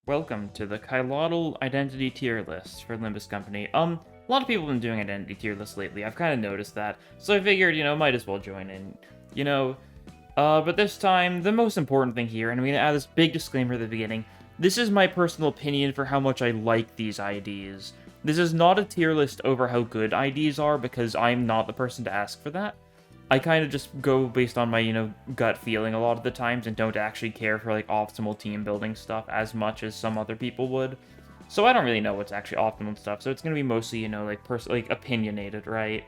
Welcome to the Kylotl Identity Tier List for Limbus Company. A lot of people have been doing Identity Tier lists lately. I've kind of noticed that. So I figured, might as well join in. But this time, the most important thing here, and I'm going to add this big disclaimer at the beginning, this is my personal opinion for how much I like these IDs. This is not a tier list over how good IDs are, because I'm not the person to ask for that. I kind of just go based on my, gut feeling a lot of the times and don't actually care for, optimal team building stuff as much as some other people would. So I don't really know what's actually optimal stuff, so it's going to be mostly, opinionated, right?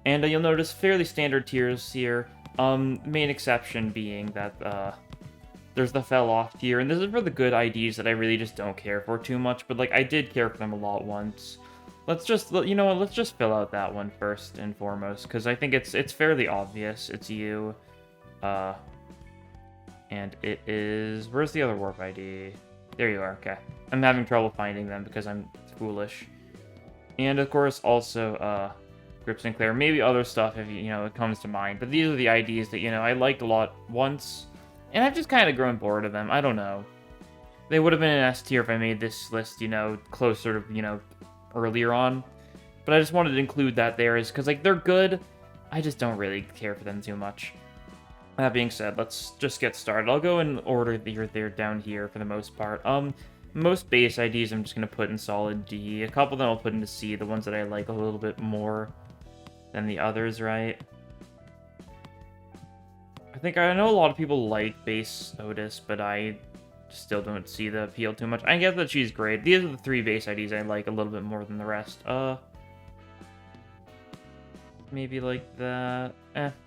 And you'll notice fairly standard tiers here. Main exception being that, there's the fell off tier, and this is for the good IDs that I really just don't care for too much, but, I did care for them a lot once. Let's just, let's just fill out that one first and foremost, because I think it's fairly obvious. It's you. And it is... Where's the other warp ID? There you are, okay. I'm having trouble finding them because I'm foolish. And, of course, also, Grip Sinclair. Maybe other stuff if, it comes to mind. But these are the IDs that, I liked a lot once, and I've just kind of grown bored of them. I don't know. They would have been an S tier if I made this list, closer to, earlier on, but I just wanted to include that there is because they're good. I just don't really care for them too much. That being said, let's just get started. I'll go in order they're down here for the most part. Most base IDs I'm just gonna put in solid D. A couple of them I'll put into C, the ones that I like a little bit more than the others, right? I know a lot of people like base Otis, but I still don't see the appeal too much. I get that she's great. These are the three base IDs I like a little bit more than the rest. Maybe like that.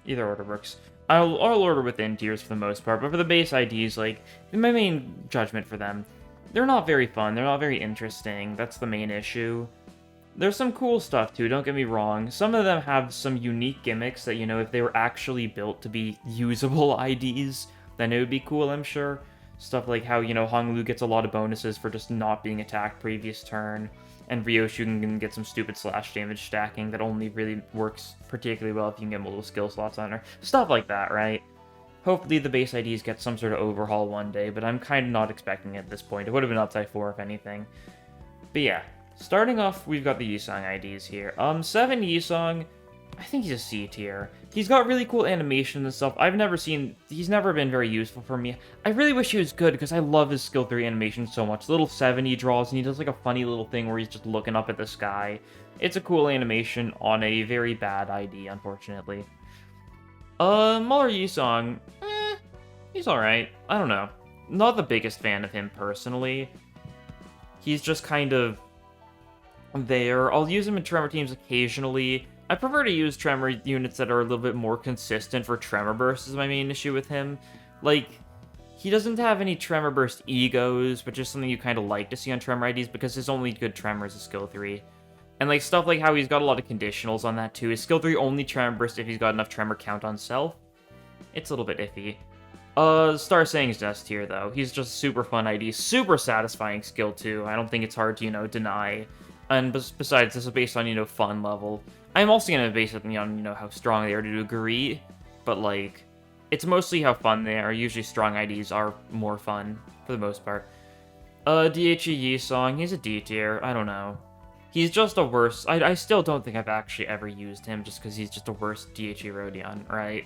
Either order works. I'll order within tiers for the most part, but for the base IDs, my main judgment for them, they're not very fun, they're not very interesting. That's the main issue. There's some cool stuff too, don't get me wrong. Some of them have some unique gimmicks that, if they were actually built to be usable IDs, then it would be cool, I'm sure. Stuff like how, Honglu gets a lot of bonuses for just not being attacked previous turn, and Ryoshu can get some stupid slash damage stacking that only really works particularly well if you can get multiple skill slots on her. Stuff like that, right? Hopefully the base IDs get some sort of overhaul one day, but I'm kind of not expecting it at this point. It would have been upside 4 if anything. But yeah, starting off, we've got the Yisong IDs here. 7 Yisong, I think he's a C tier. He's got really cool animation and stuff. He's never been very useful for me. I really wish he was good because I love his skill 3 animation so much. The little 7 he draws, and he does a funny little thing where he's just looking up at the sky. It's a cool animation on a very bad ID, unfortunately. Muller Yisong, he's alright. I don't know. Not the biggest fan of him personally. He's just kind of there. I'll use him in Tremor teams occasionally. I prefer to use Tremor units that are a little bit more consistent for Tremor Burst is my main issue with him. He doesn't have any Tremor Burst egos, but just something you kind of like to see on Tremor IDs because his only good Tremor is a skill 3. And stuff like how he's got a lot of conditionals on that too. His skill 3 only Tremor Burst if he's got enough Tremor count on self. It's a little bit iffy. Star Saying's S tier though. He's just super fun ID, super satisfying skill 2. I don't think it's hard to, deny. And besides, this is based on, fun level. I'm also going to base it on, how strong they are to agree, but, it's mostly how fun they are. Usually strong IDs are more fun, for the most part. DHE Yisong, he's a D tier, I don't know. He's just a worse... I still don't think I've actually ever used him, just because he's just a worse DHE Rodeon, right?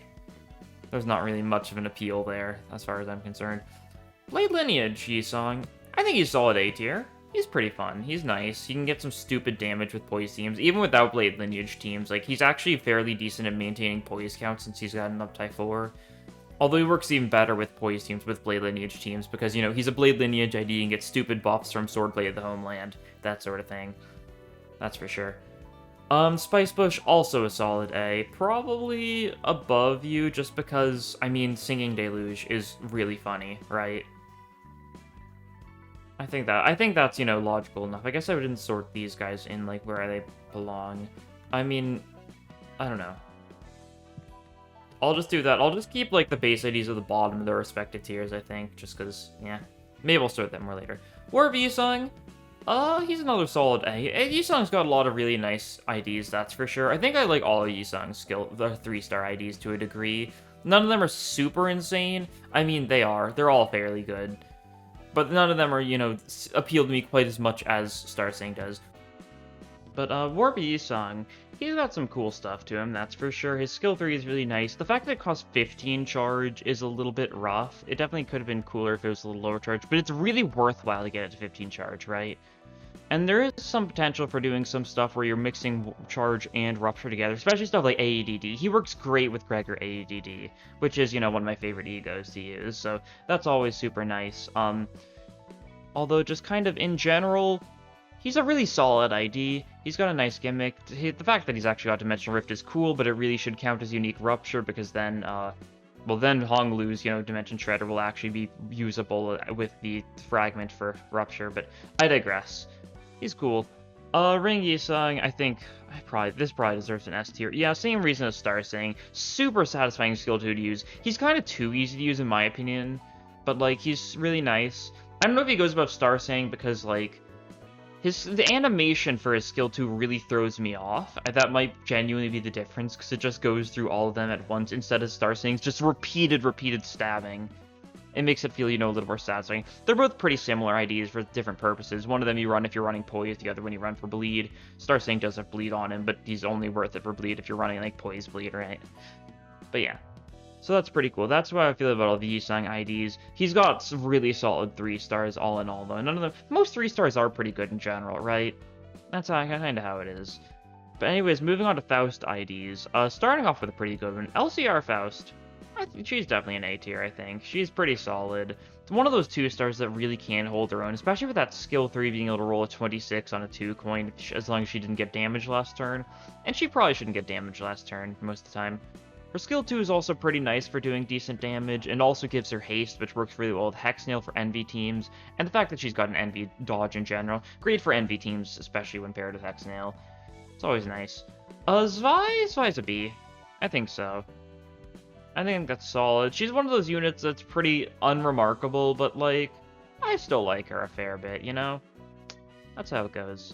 There's not really much of an appeal there, as far as I'm concerned. Blade Lineage Yisong, I think he's solid A tier. He's pretty fun. He's nice. He can get some stupid damage with poise teams, even without Blade Lineage teams. He's actually fairly decent at maintaining poise count since he's got an uptie 4. Although he works even better with poise teams with Blade Lineage teams because, he's a Blade Lineage ID and gets stupid buffs from Swordblade of the Homeland. That sort of thing. That's for sure. Spice Bush, also a solid A. Probably above you just because, Singing Deluge is really funny, right? I think that's, logical enough. I guess I wouldn't sort these guys in, where they belong. I don't know. I'll just do that. I'll just keep, the base IDs at the bottom of their respective tiers, I think, just because, yeah. Maybe we'll sort them more later. Warp Yisong, he's another solid A. Yisong's got a lot of really nice IDs, that's for sure. I think I like all of Yisong's the 3-star IDs to a degree. None of them are super insane. They are. They're all fairly good. but none of them are, appeal to me quite as much as Star Saying does. But Warp Yi-Sung, he's got some cool stuff to him, that's for sure. His skill 3 is really nice. The fact that it costs 15 charge is a little bit rough. It definitely could have been cooler if it was a little lower charge, but it's really worthwhile to get it to 15 charge, right? And there is some potential for doing some stuff where you're mixing charge and rupture together, especially stuff like AEDD. He works great with Gregor AEDD, which is, one of my favorite egos to use, so that's always super nice. Although just kind of in general, he's a really solid ID. He's got a nice gimmick. The fact that he's actually got Dimensional Rift is cool, but it really should count as unique Rupture, because then, then Honglu's, Dimension Shredder will actually be usable with the Fragment for Rupture, but I digress. He's cool. Ring Yi-Sung, I think, this probably deserves an S tier. Yeah, same reason as Star Saying. Super satisfying skill 2 to use. He's kind of too easy to use in my opinion, but, he's really nice. I don't know if he goes above Star Saying because, the animation for his skill 2 really throws me off. That might genuinely be the difference, because it just goes through all of them at once instead of Star Saying's just repeated stabbing. It makes it feel, a little more satisfying. They're both pretty similar IDs for different purposes. One of them you run if you're running Poise, the other one you run for Bleed. Star Saying does have Bleed on him, but he's only worth it for Bleed if you're running, Poise Bleed, right? But yeah. So that's pretty cool. That's what I feel about all the Yi-Sung IDs. He's got some really solid 3 stars all in all, though. Most 3 stars are pretty good in general, right? That's kind of how it is. But anyways, moving on to Faust IDs. Starting off with a pretty good one. LCR Faust. She's definitely an A tier, I think. She's pretty solid. It's one of those 2 stars that really can hold their own, especially with that skill 3 being able to roll a 26 on a 2 coin, as long as she didn't get damage last turn. And she probably shouldn't get damage last turn most of the time. Her skill 2 is also pretty nice for doing decent damage, and also gives her haste, which works really well with Hex Nail for Envy teams, and the fact that she's got an Envy dodge in general. Great for Envy teams, especially when paired with Hex Nail. It's always nice. Zwei's a B. I think so. I think that's solid. She's one of those units that's pretty unremarkable, but, I still like her a fair bit, That's how it goes.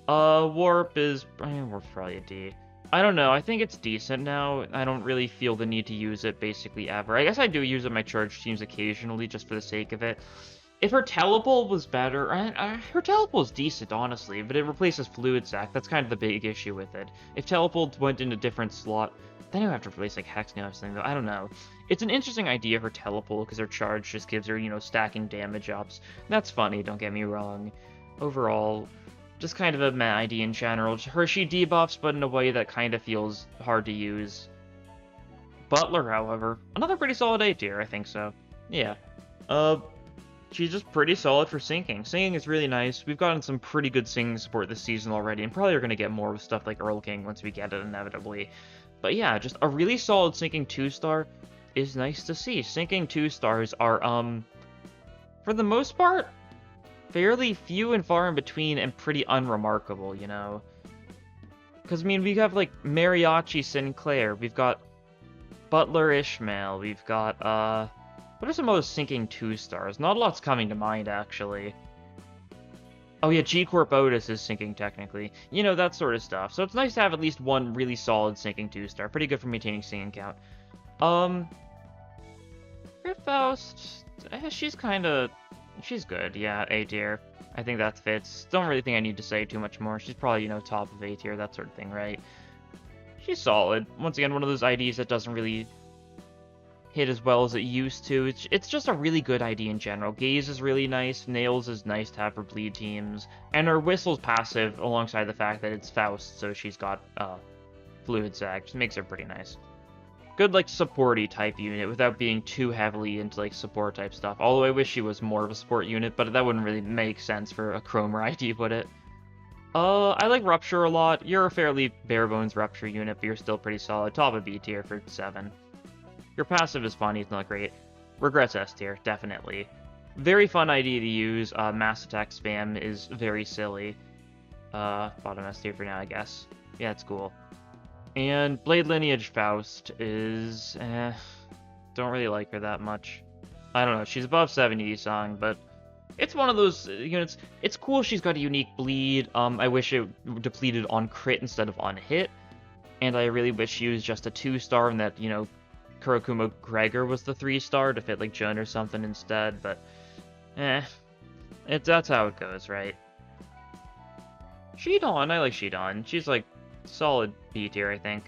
Warp's probably a D. I don't know, I think it's decent now. I don't really feel the need to use it basically ever. I guess I do use it in my charge teams occasionally, just for the sake of it. If her Telepult was better, her Telepult is decent, honestly, but it replaces Fluid Sac. That's kind of the big issue with it. If Telepult went in a different slot, then I would have to replace, Hex Nail or something, though. I don't know. It's an interesting idea for Telepult, because her charge just gives her, stacking damage ups. That's funny, don't get me wrong. Overall, just kind of a meh ID in general. Hershey debuffs, but in a way that kind of feels hard to use. Butler, however, another pretty solid A tier, I think so. Yeah. She's just pretty solid for sinking. Sinking is really nice. We've gotten some pretty good singing support this season already, and probably are going to get more with stuff like Earl King once we get it, inevitably. But yeah, just a really solid sinking 2-star is nice to see. Sinking 2 stars are, for the most part, fairly few and far in between and pretty unremarkable, Because, we have, Mariachi Sinclair, we've got Butler Ishmael, we've got, what are some other sinking 2 stars? Not a lot's coming to mind, actually. Oh yeah, G-Corp Otis is sinking, technically. That sort of stuff. So it's nice to have at least one really solid sinking 2-star. Pretty good for maintaining singing count. Faust, she's good, yeah, A tier. I think that fits. Don't really think I need to say too much more. She's probably, top of A tier, that sort of thing, right? She's solid. Once again, one of those IDs that doesn't really hit as well as it used to. It's just a really good ID in general. Gaze is really nice, Nails is nice to have for bleed teams, and her Whistle's passive alongside the fact that it's Faust, so she's got Fluid Sac, just makes her pretty nice. Good, supporty type unit without being too heavily into, support type stuff. Although I wish she was more of a support unit, but that wouldn't really make sense for a Chromer ID, would it? I like Rupture a lot. You're a fairly bare-bones Rupture unit, but you're still pretty solid. Top of B tier for 7. Your passive is funny, it's not great. Regrets S tier, definitely. Very fun ID to use. Mass attack spam is very silly. Bottom S tier for now, I guess. Yeah, it's cool. And Blade Lineage Faust is, don't really like her that much. I don't know, she's above 70 song, but it's one of those units. It's cool she's got a unique bleed. I wish it depleted on crit instead of on hit. And I really wish she was just a 2-star and that, Kurokuma Gregor was the 3-star to fit Jun or something instead, but Eh, that's how it goes, right? Shidon, I like Shidon. She's like solid B tier, I think.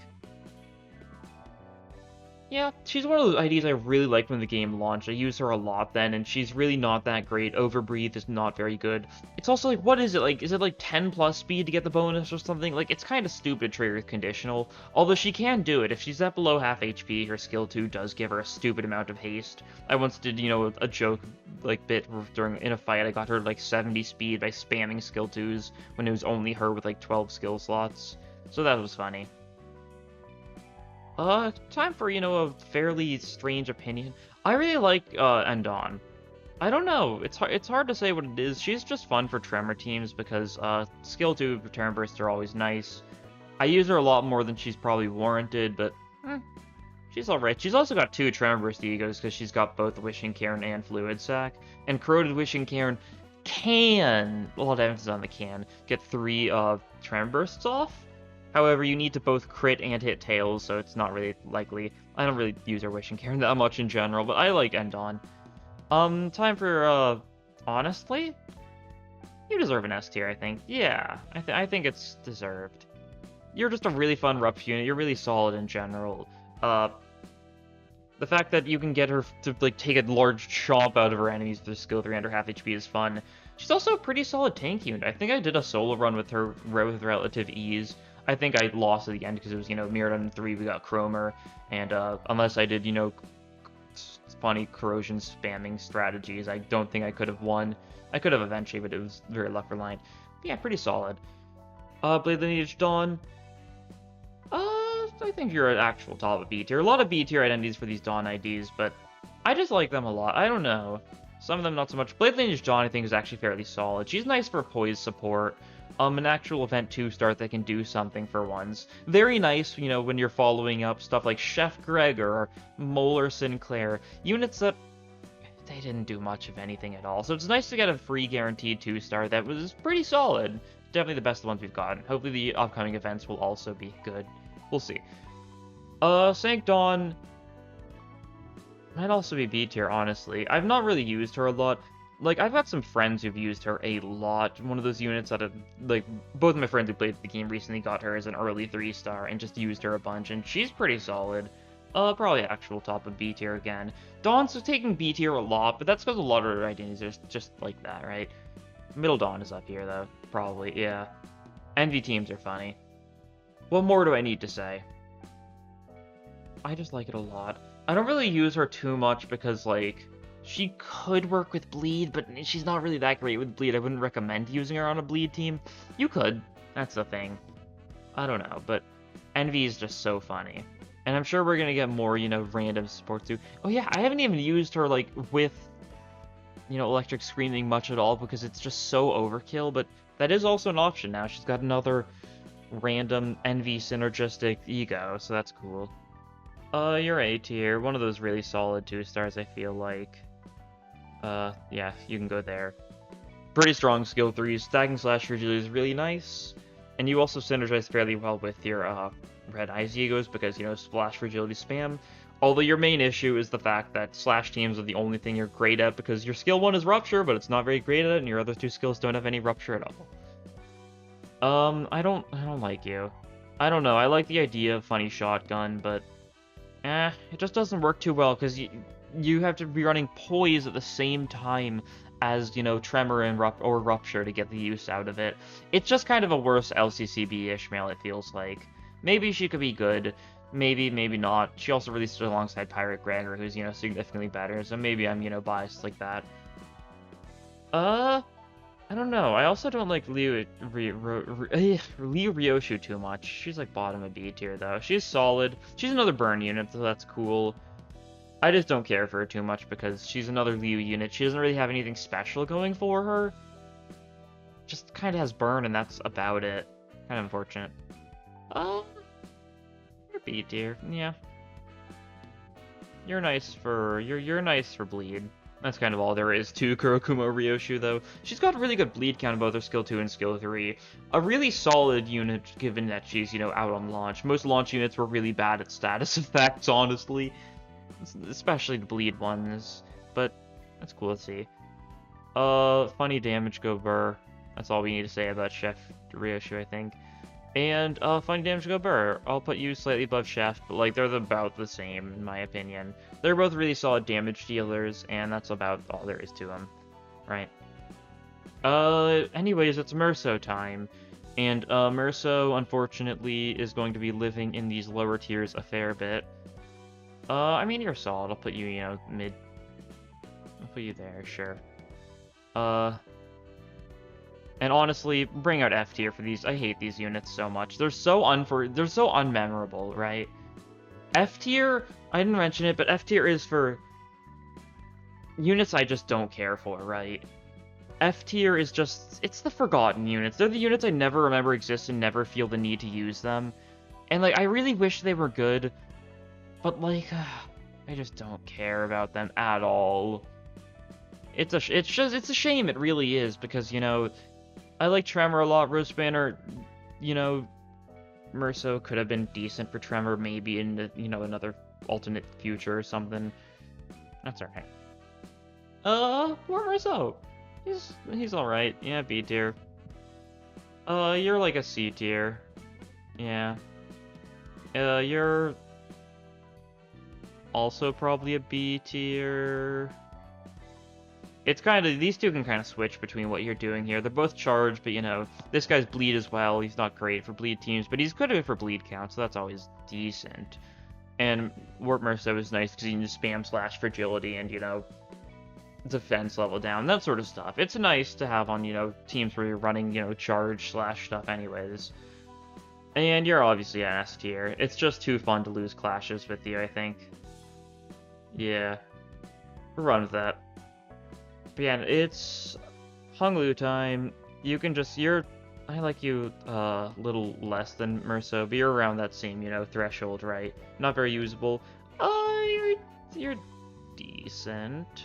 Yeah, she's one of those IDs I really liked when the game launched. I used her a lot then, and she's really not that great. Overbreathe is not very good. It's also like, what is it? Like, is it like 10 plus speed to get the bonus or something? Like, it's kind of stupid trigger conditional. Although she can do it. If she's at below half HP, her skill 2 does give her a stupid amount of haste. I once did, you know, a joke, like, bit in a fight. I got her like 70 speed by spamming skill 2s when it was only her with like 12 skill slots. So that was funny. Time for, you know, a fairly strange opinion. I really like, Endon. I don't know, it's hard to say what it is. She's just fun for Tremor teams because, skill 2 return bursts are always nice. I use her a lot more than she's probably warranted, but, she's alright. She's also got 2 Tremor Burst Egos because she's got both Wishing Cairn and Fluid Sac. And Corroded Wishing Cairn can, a lot of emphasis on the can, get 3, Tremor Bursts off. However, you need to both crit and hit tails, so it's not really likely. I don't really use her Wishing Cairn that much in general, but I like Endon. Time for, honestly? You deserve an S tier, I think. Yeah, I think it's deserved. You're just a really fun Rupture unit, you're really solid in general. The fact that you can get her to, like, take a large chomp out of her enemies with skill 3 under half HP is fun. She's also a pretty solid tank unit. I think I did a solo run with her with relative ease. I think I lost at the end because it was, you know, mirrored on 3, we got Chromer, and unless I did, you know, funny corrosion spamming strategies, I don't think I could have won. I could have eventually, but it was very luck reliant. But yeah, pretty solid. Blade Lineage Dawn. I think you're at actual top of B tier. A lot of B tier identities for these Dawn IDs, but I just like them a lot. I don't know. Some of them not so much. Blade Lineage Dawn, I think, is actually fairly solid. She's nice for poise support. An actual event 2 start that can do something for once. Very nice, you know, when you're following up stuff like Chef Gregor or Molar Sinclair. Units that they didn't do much of anything at all. So it's nice to get a free guaranteed 2 star that was pretty solid. Definitely the best of the ones we've gotten. Hopefully the upcoming events will also be good. We'll see. Sank Dawn might also be B tier, honestly. I've not really used her a lot. Like, I've got some friends who've used her a lot. One of those units that have, like, both of my friends who played the game recently got her as an early 3-star and just used her a bunch, and she's pretty solid. Probably actual top of B tier again. Dawn's taking B tier a lot, but that's because a lot of her identities are just like that, right? Middle Dawn is up here, though. Probably, yeah. Envy teams are funny. What more do I need to say? I just like it a lot. I don't really use her too much because, like, she could work with Bleed, but she's not really that great with Bleed. I wouldn't recommend using her on a Bleed team. You could. That's the thing. I don't know, but Envy is just so funny. And I'm sure we're gonna get more, you know, random support too. Oh yeah, I haven't even used her, like, with, you know, Electric Screaming much at all because it's just so overkill, but that is also an option now. She's got another random Envy synergistic ego, so that's cool. You're A tier. One of those really solid 2 stars, I feel like. Yeah, you can go there. Pretty strong skill 3s. Stacking Slash Fragility is really nice. And you also synergize fairly well with your, Red Eyes Egos because, you know, Splash Fragility spam. Although your main issue is the fact that Slash teams are the only thing you're great at because your skill 1 is Rupture, but it's not very great at it, and your other 2 skills don't have any Rupture at all. I don't like you. I don't know, I like the idea of Funny Shotgun, but it just doesn't work too well, because you have to be running Poise at the same time as, you know, Tremor and Rupture to get the use out of it. It's just kind of a worse LCCB Ishmael, it feels like. Maybe she could be good, maybe not. She also released it alongside Pirate Gregor, who's, you know, significantly better, so maybe I'm, you know, biased like that. I don't know. I also don't like Liu Ryoshu too much. She's like bottom of B tier though. She's solid. She's another burn unit, so that's cool. I just don't care for her too much because she's another Liu unit. She doesn't really have anything special going for her. Just kind of has burn and that's about it. Kind of unfortunate. You're B tier. Yeah. You're nice for bleed. That's kind of all there is to Kurokuma Ryoshu, though. She's got a really good bleed count in both her skill 2 and skill 3. A really solid unit, given that she's, you know, out on launch. Most launch units were really bad at status effects, honestly. Especially the bleed ones. But that's cool to see. Funny damage go Burr. That's all we need to say about Chef Ryoshu, I think. And, funny damage go Burr. I'll put you slightly above Chef, but, like, they're about the same, in my opinion. They're both really solid damage dealers, and that's about all there is to them. Right. Anyways, it's Merso time. And, Merso, unfortunately, is going to be living in these lower tiers a fair bit. I mean, you're solid. I'll put you, you know, mid. I'll put you there, sure. And honestly, bring out F tier for these. I hate these units so much. They're so unmemorable, right? F tier, I didn't mention it, but F tier is for units I just don't care for, right? F tier is just, it's the forgotten units. They're the units I never remember exist and never feel the need to use them. And, like, I really wish they were good, but, like, I just don't care about them at all. It's a shame, it really is, because, you know, I like Tremor a lot. Rose Banner, you know, Merso could have been decent for Tremor, maybe in, you know, another alternate future or something. That's alright. Poor Merso. He's alright. Yeah, B tier. You're like a C tier. Yeah. You're also probably a B tier. It's kind of, these two can kind of switch between what you're doing here. They're both charged, but, you know, this guy's bleed as well. He's not great for bleed teams, but he's good for bleed count, so that's always decent. And Warp Merso is nice because you can just spam slash fragility and, you know, defense level down, that sort of stuff. It's nice to have on, you know, teams where you're running, you know, charge slash stuff anyways. And you're obviously an S tier. It's just too fun to lose clashes with you, I think. Yeah. Run with that. But yeah, it's Honglu time. You can just, I like you a little less than Merso, but you're around that same, you know, threshold, right? Not very usable. You're decent.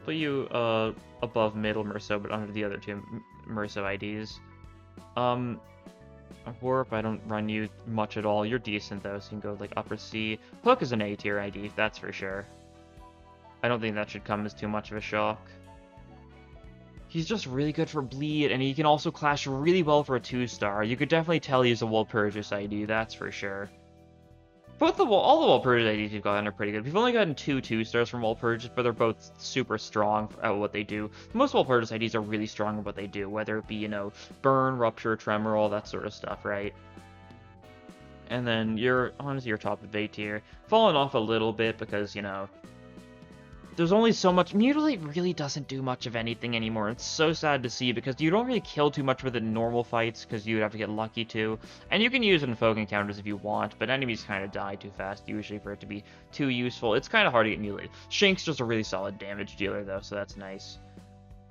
Put you above middle Merso, but under the other two Merso IDs. Warp, I don't run you much at all. You're decent though, so you can go like upper C. Hook is an A tier ID, that's for sure. I don't think that should come as too much of a shock. He's just really good for bleed, and he can also clash really well for a 2-star. You could definitely tell he's a Walpurgis ID, that's for sure. Both all the Walpurgis IDs you've gotten are pretty good. We've only gotten 2 2-stars from Walpurgis, but they're both super strong at what they do. Most Walpurgis IDs are really strong at what they do, whether it be, you know, burn, rupture, tremor, all that sort of stuff, right? And then you're honestly your top of A tier. Falling off a little bit because, you know, there's only so much. Mutilate really doesn't do much of anything anymore. It's so sad to see because you don't really kill too much with it in normal fights because you'd have to get lucky to. And you can use it in folk encounters if you want, but enemies kind of die too fast usually for it to be too useful. It's kind of hard to get mutilated. Shank's just a really solid damage dealer though, so that's nice.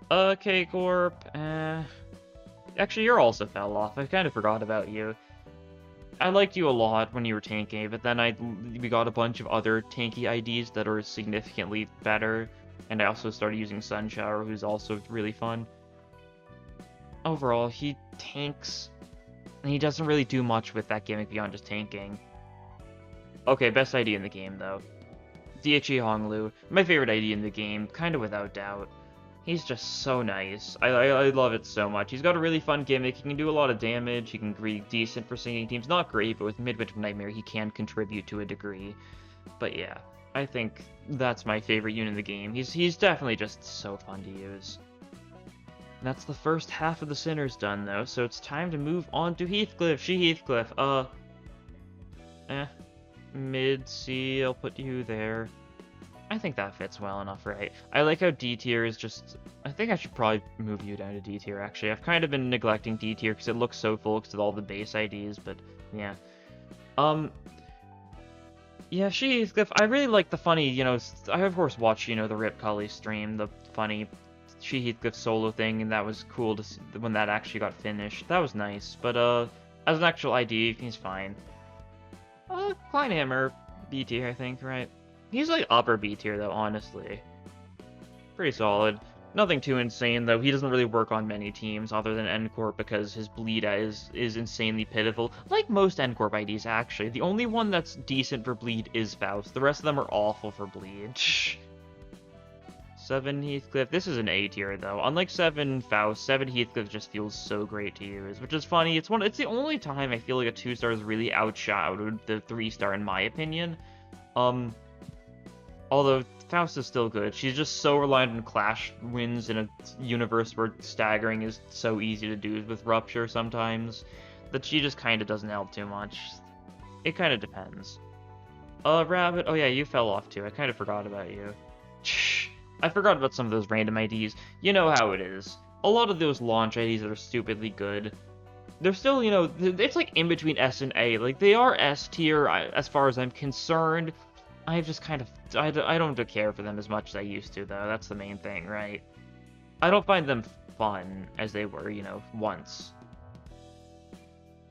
K-Corp, actually you're also fell off. I kind of forgot about you. I liked you a lot when you were tanky, but then we got a bunch of other tanky IDs that are significantly better, and I also started using Sunshower, who's also really fun. Overall, he tanks, and he doesn't really do much with that gimmick beyond just tanking. Okay, best ID in the game, though. DHE Honglu, my favorite ID in the game, kind of without doubt. He's just so nice. I love it so much. He's got a really fun gimmick. He can do a lot of damage. He can be decent for singing teams. Not great, but with Midwinter Nightmare, he can contribute to a degree. But yeah, I think that's my favorite unit in the game. He's definitely just so fun to use. That's the first half of the Sinners done, though, so it's time to move on to Heathcliff. Heathcliff. Mid C, I'll put you there. I think that fits well enough, right? I like how D tier is just... I think I should probably move you down to D tier, actually. I've kind of been neglecting D tier because it looks so full because of all the base IDs, but yeah. Yeah, Heathcliff, I really like the funny, you know... I, of course, watched, you know, the Rip Cully stream, the funny Heathcliff solo thing, and that was cool to see when that actually got finished. That was nice, but, as an actual ID, he's fine. Kleinhammer, B tier, I think, right? He's like upper B tier though, honestly. Pretty solid. Nothing too insane though. He doesn't really work on many teams other than N-Corp because his bleed is insanely pitiful. Like most N-Corp IDs actually. The only one that's decent for bleed is Faust. The rest of them are awful for bleed. 7 Heathcliff. This is an A tier though. Unlike 7 Faust, 7 Heathcliff just feels so great to use, which is funny. It's the only time I feel like a 2-star is really outshadowed the 3-star in my opinion. Although Faust is still good. She's just so reliant on clash wins in a universe where staggering is so easy to do with Rupture sometimes that she just kind of doesn't help too much. It kind of depends. Rabbit. Oh yeah, you fell off too. I kind of forgot about you. Shh. I forgot about some of those random IDs. You know how it is. A lot of those launch IDs that are stupidly good. They're still, you know, it's like in between S and A. Like, they are S tier as far as I'm concerned. I've just kind of, I don't care for them as much as I used to, though. That's the main thing, right? I don't find them fun as they were, you know, once.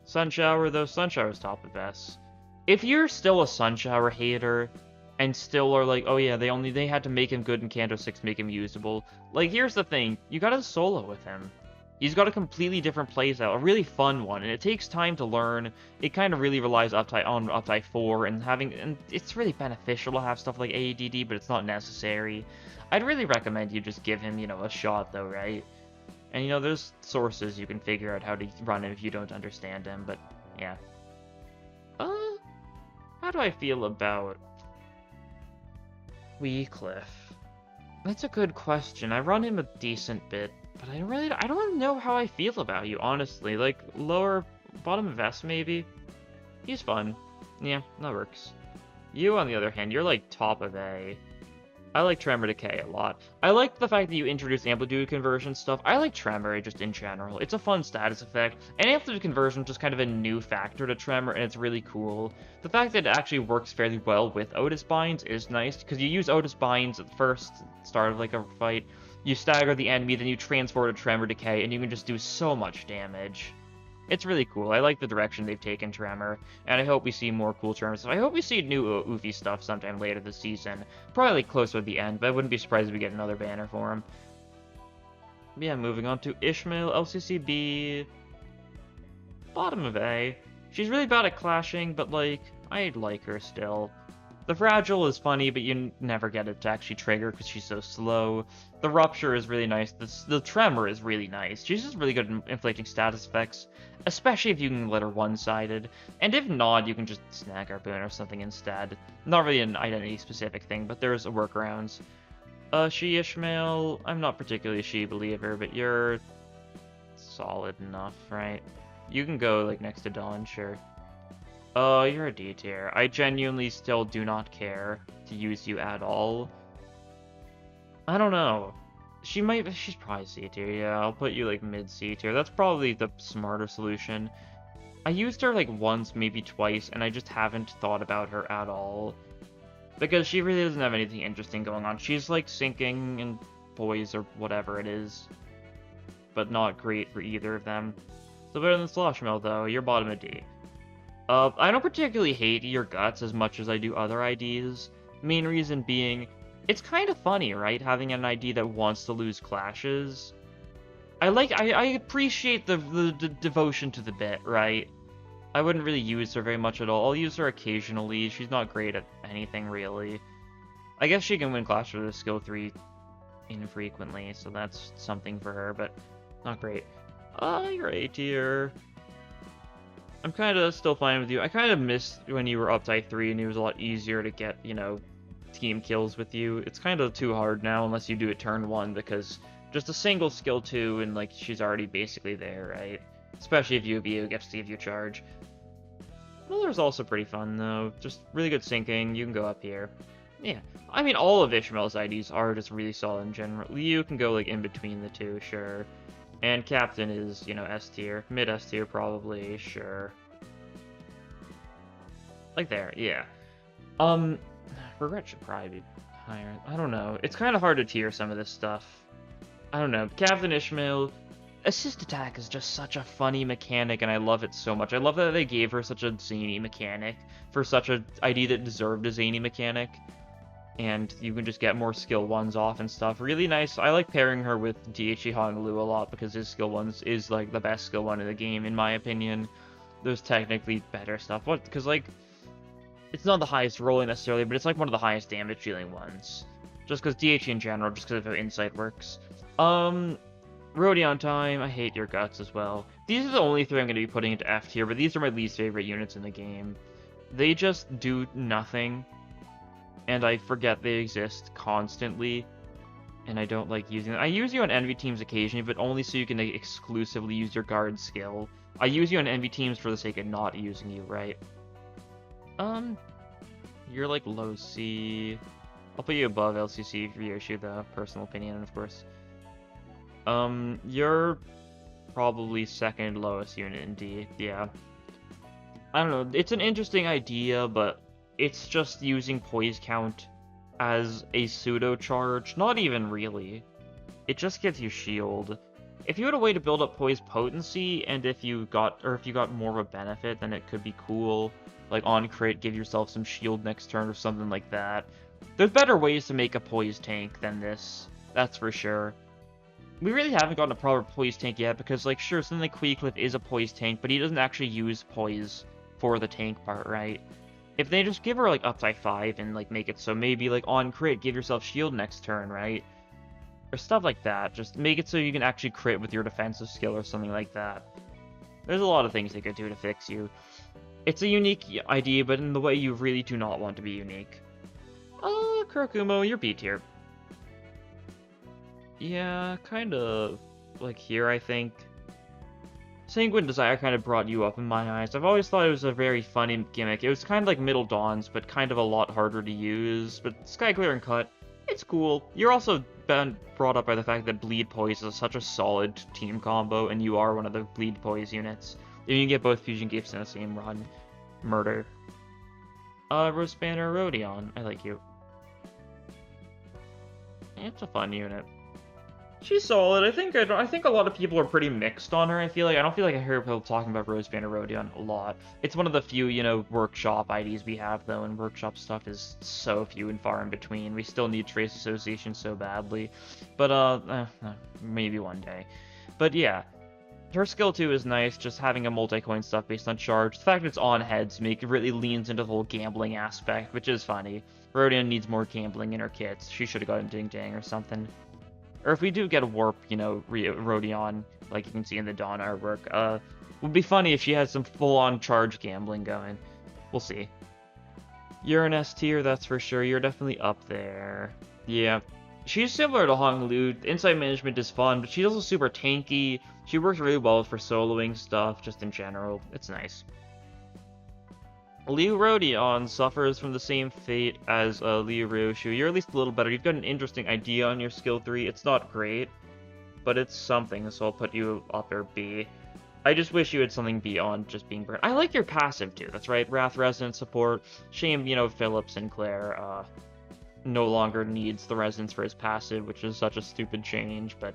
Sunshower, though, Sunshower's top of S. If you're still a Sunshower hater, and still are like, oh yeah, they had to make him good in Kanto 6 to make him usable. Like, here's the thing, you gotta solo with him. He's got a completely different playstyle, a really fun one, and it takes time to learn. It kind of really relies on uptype 4, and it's really beneficial to have stuff like ADD, but it's not necessary. I'd really recommend you just give him, you know, a shot though, right? And you know, there's sources you can figure out how to run him if you don't understand him, but yeah. How do I feel about Heathcliff? That's a good question. I run him a decent bit, but I don't know how I feel about you, honestly. Like, bottom of S, maybe? He's fun. Yeah, that works. You, on the other hand, you're like top of A. I like Tremor Decay a lot. I like the fact that you introduce amplitude conversion stuff. I like Tremor just in general. It's a fun status effect. And amplitude conversion is just kind of a new factor to Tremor, and it's really cool. The fact that it actually works fairly well with Otis binds is nice, because you use Otis binds at the first start of like a fight. You stagger the enemy, then you transfer to Tremor Decay, and you can just do so much damage. It's really cool. I like the direction they've taken Tremor, and I hope we see more cool Tremor stuff. I hope we see new Oofy stuff sometime later this season. Probably closer to the end, but I wouldn't be surprised if we get another banner for him. Yeah, moving on to Ishmael, LCCB. Bottom of A. She's really bad at clashing, but like, I like her still. The Fragile is funny, but you never get it to actually trigger because she's so slow. The Rupture is really nice. The Tremor is really nice. She's just really good at inflicting status effects, especially if you can let her one-sided. And if not, you can just snag her boon or something instead. Not really an identity-specific thing, but there's workarounds. She Ishmael, I'm not particularly a she believer, but you're solid enough, right? You can go like next to Dawn, sure. You're a D tier. I genuinely still do not care to use you at all. I don't know. She's probably C tier, yeah. I'll put you like mid C tier. That's probably the smarter solution. I used her like once, maybe twice, and I just haven't thought about her at all. Because she really doesn't have anything interesting going on. She's like sinking in boys or whatever it is. But not great for either of them. Still better than Sloshmill though. You're bottom of D. I don't particularly hate your guts as much as I do other IDs. Main reason being, it's kind of funny, right? Having an ID that wants to lose clashes. I appreciate the devotion to the bit, right? I wouldn't really use her very much at all. I'll use her occasionally. She's not great at anything, really. I guess she can win clashes with skill 3 infrequently, so that's something for her, but not great. You're A tier. I'm kind of still fine with you. I kind of missed when you were up type 3 and it was a lot easier to get, you know, team kills with you. It's kind of too hard now unless you do it turn 1 because just a single skill 2 and like she's already basically there, right? Especially if UVU gets to give you charge. Miller's also pretty fun though. Just really good syncing. You can go up here. Yeah. I mean, all of Ishmael's IDs are just really solid in general. You can go like in between the two, sure. And Captain is, you know, S tier. Mid S tier, probably, sure. Like there, yeah. Regret should probably be higher. I don't know. It's kind of hard to tier some of this stuff. I don't know. Captain Ishmael, assist attack is just such a funny mechanic, and I love it so much. I love that they gave her such a zany mechanic for such an ID that deserved a zany mechanic. And you can just get more skill 1s off and stuff. Really nice. I like pairing her with DHE Honolulu a lot because his skill 1s is like the best skill 1 in the game, in my opinion. There's technically better stuff. Because like, it's not the highest rolling necessarily, but it's like one of the highest damage dealing ones. Just because DH in general, just because of how Insight works. Rodeon time, I hate your guts as well. These are the only three I'm going to be putting into F tier, but these are my least favorite units in the game. They just do nothing, and I forget they exist constantly, and I don't like using them. I use you on envy teams occasionally, but only so you can exclusively use your guard skill. I use you on envy teams for the sake of not using you, right? You're like low C. I'll put you above LCC for your issue, though. Personal opinion, of course. You're probably second lowest unit in D. Yeah. I don't know. It's an interesting idea, but it's just using poise count as a pseudo charge. Not even really. It just gets you shield. If you had a way to build up poise potency, and if you got more of a benefit, then it could be cool. Like on crit, give yourself some shield next turn or something like that. There's better ways to make a poise tank than this. That's for sure. We really haven't gotten a proper poise tank yet, because, like, sure, something like Heathcliff is a poise tank, but he doesn't actually use poise for the tank part, right? If they just give her, like, upside 5 and, like, make it so maybe, like, on crit, give yourself shield next turn, right? Or stuff like that. Just make it so you can actually crit with your defensive skill or something like that. There's a lot of things they could do to fix you. It's a unique idea, but in the way you really do not want to be unique. Kurakumo, you're B tier. Yeah, kind of like here, I think. Sanguine Desire kind of brought you up in my eyes. I've always thought it was a very funny gimmick. It was kind of like Middle Dawns, but kind of a lot harder to use. But Sky Clear and Cut, it's cool. You're also been brought up by the fact that Bleed Poise is such a solid team combo, and you are one of the Bleed Poise units. And you get both fusion gifts in the same run. Murder. Rose Banner Rodeon, I like you. It's a fun unit. She's solid. I think a lot of people are pretty mixed on her. I don't feel like I hear people talking about Rose Banner Rodeon a lot. It's one of the few, workshop IDs we have though, and workshop stuff is so few and far in between. We still need Trace Association so badly, but maybe one day. But yeah, her skill 2 is nice. Just having a multi-coin stuff based on charge. The fact that it's on heads it really leans into the whole gambling aspect, which is funny. Rodeon needs more gambling in her kits. She should have gotten Ding Dang or something. Or if we do get a warp, Rodeon, like you can see in the Dawn artwork, would be funny if she had some full-on charge gambling going. We'll see. You're an S tier, that's for sure. You're definitely up there. Yeah. She's similar to Hong Lu. Insight management is fun, but she's also super tanky. She works really well for soloing stuff, just in general. It's nice. Liu Rodeon suffers from the same fate as Liu Ryoshu. You're at least a little better. You've got an interesting idea on your skill 3. It's not great, but it's something, so I'll put you upper B. I just wish you had something beyond just being burnt. I like your passive too, that's right. Wrath Resonance support. Shame, Philip Sinclair no longer needs the resonance for his passive, which is such a stupid change, but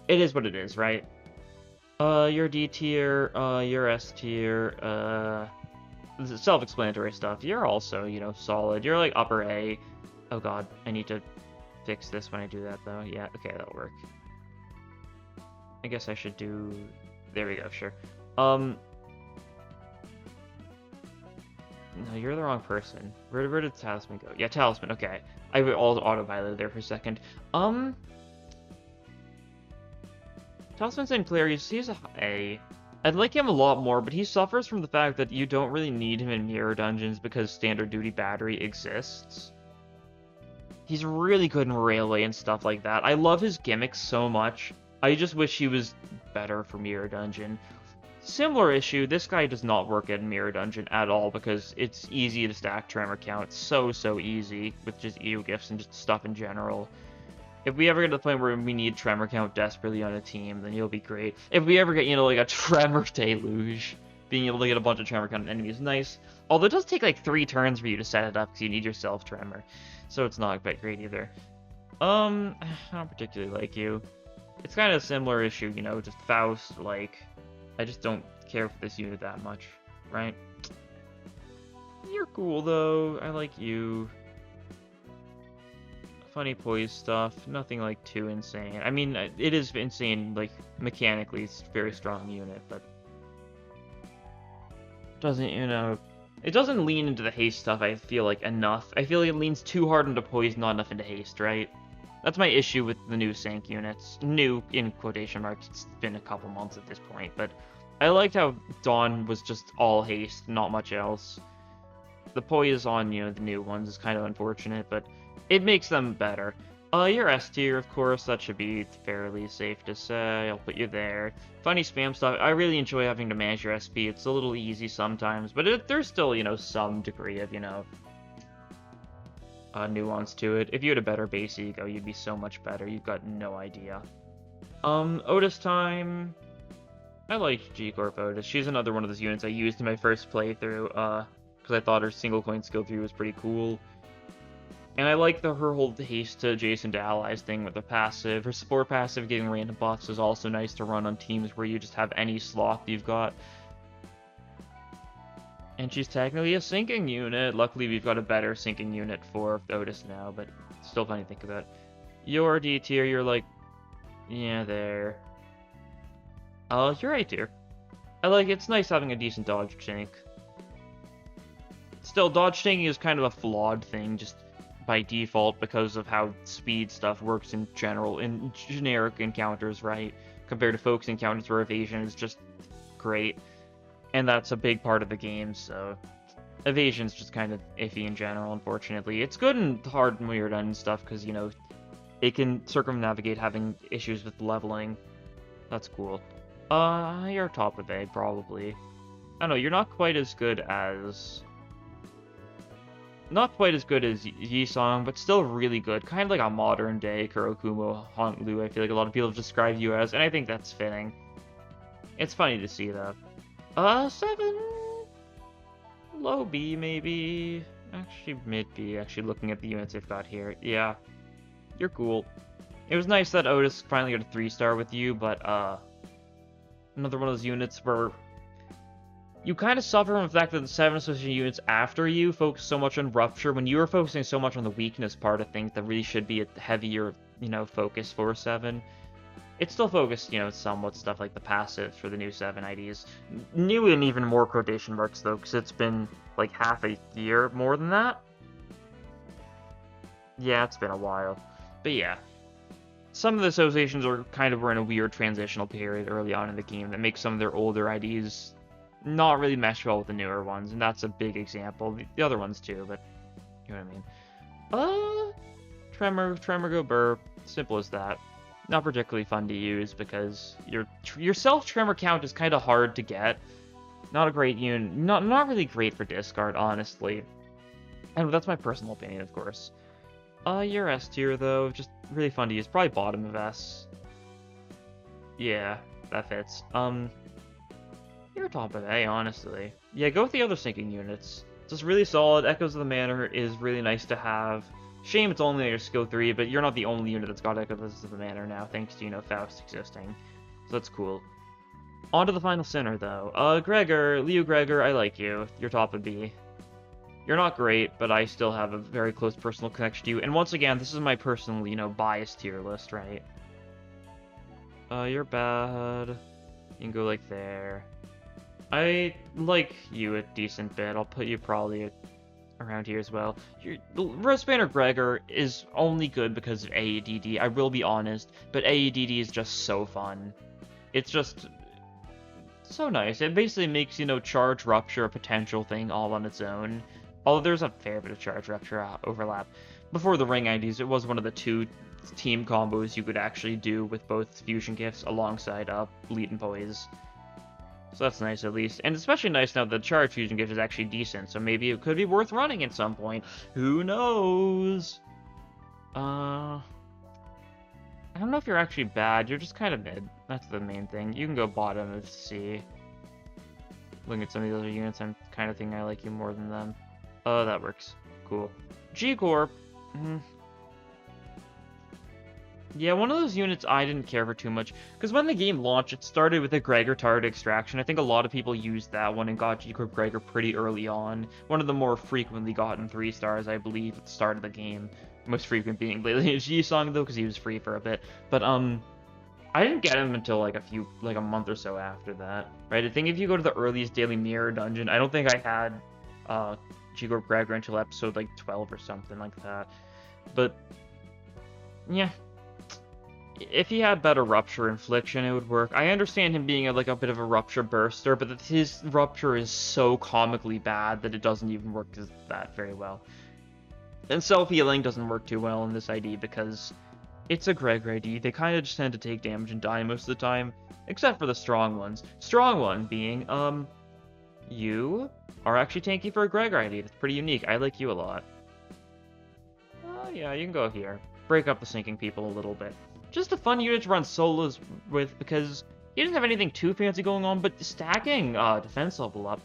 it is what it is, right? You're D tier, you're S tier, this is self-explanatory stuff. You're also, solid. You're like upper A. Oh god, I need to fix this when I do that though. Yeah, okay, that'll work. I guess I should do... There we go, sure. No, you're the wrong person. Where did Talisman go? Yeah, Talisman, okay. I auto-piloted there for a second. Talisman Sinclair, he's a A. I'd like him a lot more, but he suffers from the fact that you don't really need him in mirror dungeons because standard duty battery exists. He's really good in Railway and stuff like that. I love his gimmicks so much. I just wish he was better for mirror dungeon. Similar issue, this guy does not work in mirror dungeon at all because it's easy to stack tremor count. It's so easy with just EU gifts and just stuff in general. If we ever get to the point where we need tremor count desperately on a team, then you'll be great. If we ever get, like a tremor deluge, being able to get a bunch of tremor count enemies is nice. Although it does take like 3 turns for you to set it up because you need your self tremor. So it's not that great either. I don't particularly like you. It's kind of a similar issue, just Faust, like, I just don't care for this unit that much, right? You're cool though, I like you. Funny poise stuff, nothing like too insane. I mean, it is insane, like, mechanically, it's a very strong unit, but doesn't, It doesn't lean into the haste stuff, I feel like, enough. I feel like it leans too hard into poison, not enough into haste, right? That's my issue with the new sync units. New, in quotation marks, it's been a couple months at this point, but I liked how Dawn was just all haste, not much else. The poise on, the new ones is kind of unfortunate, but it makes them better. You're S tier, of course, that should be fairly safe to say. I'll put you there. Funny spam stuff. I really enjoy having to manage your SP. It's a little easy sometimes, but there's still, some degree of, nuance to it. If you had a better base ego, you'd be so much better. You've got no idea. Otis time. I like G-Corp Otis. She's another one of those units I used in my first playthrough, because I thought her single coin skill 3 was pretty cool. And I like her whole haste to adjacent to allies thing with the passive. Her support passive getting random buffs is also nice to run on teams where you just have any sloth you've got. And she's technically a sinking unit. Luckily, we've got a better sinking unit for Otis now, but still funny to think about. You're D tier, you're like, yeah, there. You're A tier. It's nice having a decent dodge tank. Still, dodge tanking is kind of a flawed thing, just by default, because of how speed stuff works in general, in generic encounters, right? Compared to focus encounters where evasion is just great. And that's a big part of the game, so evasion's just kind of iffy in general, unfortunately. It's good and hard and weird and stuff, because, it can circumnavigate having issues with leveling. That's cool. You're top of A, probably. I don't know, you're not quite as good as... Not quite as good as Yi-Song, but still really good. Kind of like a modern-day Kurokumo Honglu, I feel like a lot of people have described you as, and I think that's fitting. It's funny to see, though. 7... Low B, maybe? Actually, mid B, actually, looking at the units I've got here. Yeah, you're cool. It was nice that Otis finally got a 3-star with you, but, another one of those units where you kind of suffer from the fact that the 7 association units after you focus so much on Rupture, when you were focusing so much on the weakness part of things that really should be a heavier, focus for 7. It's still focused, somewhat stuff like the passive for the new 7 IDs. New in even more quotation marks, though, because it's been, like, half a year more than that. Yeah, it's been a while. But yeah. Some of the associations were in a weird transitional period early on in the game that makes some of their older IDs not really mesh well with the newer ones, and that's a big example. The other ones too, but you know what I mean. Tremor go burp, simple as that. Not particularly fun to use because your self-tremor count is kind of hard to get. Not a great unit, not really great for discard, honestly. And that's my personal opinion, of course. You're S tier though, just really fun to use. Probably bottom of S. Yeah, that fits. You're top of A, honestly. Yeah, go with the other sinking units. Just really solid. Echoes of the Manor is really nice to have. Shame it's only your skill 3, but you're not the only unit that's got Echoes of the Manor now, thanks to, Faust existing. So that's cool. On to the final sinner, though. Gregor, Gregor, I like you. You're top of B. You're not great, but I still have a very close personal connection to you. And once again, this is my personal, biased tier list, right? You're bad. You can go like there. I like you a decent bit. I'll put you probably around here as well. Rose Banner Gregor is only good because of AEDD, I will be honest, but AEDD is just so fun. It's just so nice. It basically makes, Charge Rupture a potential thing all on its own. Although there's a fair bit of Charge Rupture overlap. Before the Ring IDs, it was one of the 2 team combos you could actually do with both Fusion Gifts alongside Bleed and Poise. So that's nice, at least. And especially nice now that the Charge Fusion Gift is actually decent, so maybe it could be worth running at some point. Who knows? I don't know if you're actually bad. You're just kind of mid. That's the main thing. You can go bottom of C. Looking at some of the other units, I'm kind of thinking I like you more than them. Oh, that works. Cool. G-Corp. Yeah, one of those units I didn't care for too much, because when the game launched, it started with a Gregor Turret Extraction. I think a lot of people used that one and got G-Corp Gregor pretty early on. One of the more frequently gotten 3-stars, I believe, at the start of the game. Most frequent being lately G-Song, though, because he was free for a bit. But, I didn't get him until, like, a month or so after that, right? I think if you go to the earliest Daily Mirror dungeon, I don't think I had Gregor Gregor until episode like 12 or something like that. But yeah, if he had better rupture infliction, it would work. I understand him being like a bit of a rupture burster, but his rupture is so comically bad that it doesn't even work that very well. And self-healing doesn't work too well in this ID because it's a Gregor ID. They kind of just tend to take damage and die most of the time, except for the strong ones. Strong one being, you are actually tanky for a Gregor ID. That's pretty unique. I like you a lot. Oh yeah, you can go here. Break up the sinking people a little bit. Just a fun unit to run solos with because he doesn't have anything too fancy going on, but stacking defense level up.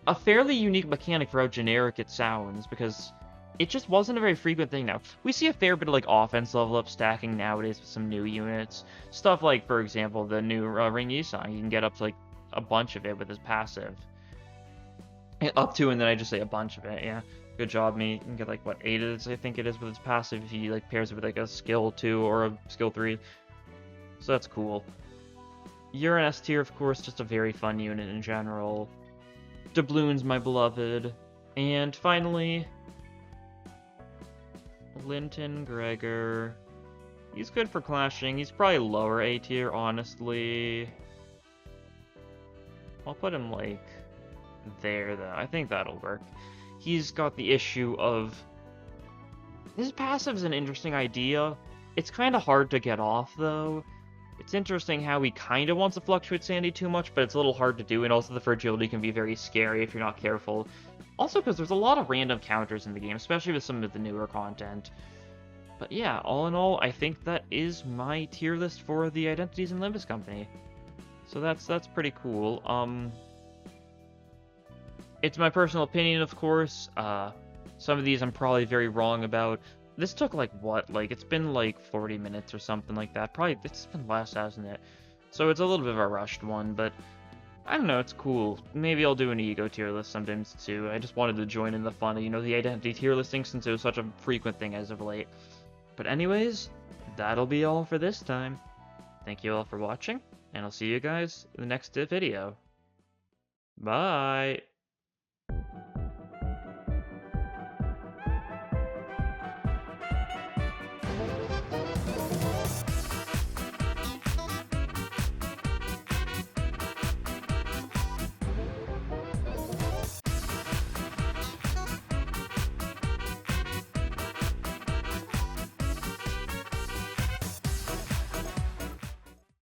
A fairly unique mechanic for how generic it sounds, because it just wasn't a very frequent thing now. We see a fair bit of like offense level up stacking nowadays with some new units. Stuff like, for example, the new Ring Yisang. You can get up to like a bunch of it with his passive. Up to, and then I just say a bunch of it, yeah. Good job, me. You can get like, what, 8 of it, I think it is, with its passive if he like pairs it with like a skill 2 or a skill 3. So that's cool. You're an S tier, of course, just a very fun unit in general. Doubloon's my beloved. And finally, Linton Gregor. He's good for clashing. He's probably lower A tier, honestly. I'll put him like there, though. I think that'll work. He's got the issue of his passive's an interesting idea. It's kind of hard to get off, though. It's interesting how he kind of wants to fluctuate sanity too much, but it's a little hard to do, and also the fragility can be very scary if you're not careful. Also, because there's a lot of random counters in the game, especially with some of the newer content. But yeah, all in all, I think that is my tier list for the Identities in Limbus Company. So that's pretty cool. It's my personal opinion, of course. Some of these I'm probably very wrong about. This took, like, what? Like, it's been, like, 40 minutes or something like that. Probably, it's been less, hasn't it? So it's a little bit of a rushed one, but I don't know, it's cool. Maybe I'll do an ego tier list sometimes, too. I just wanted to join in the fun of, you know, the identity tier listing since it was such a frequent thing as of late. But anyways, that'll be all for this time. Thank you all for watching, and I'll see you guys in the next video. Bye!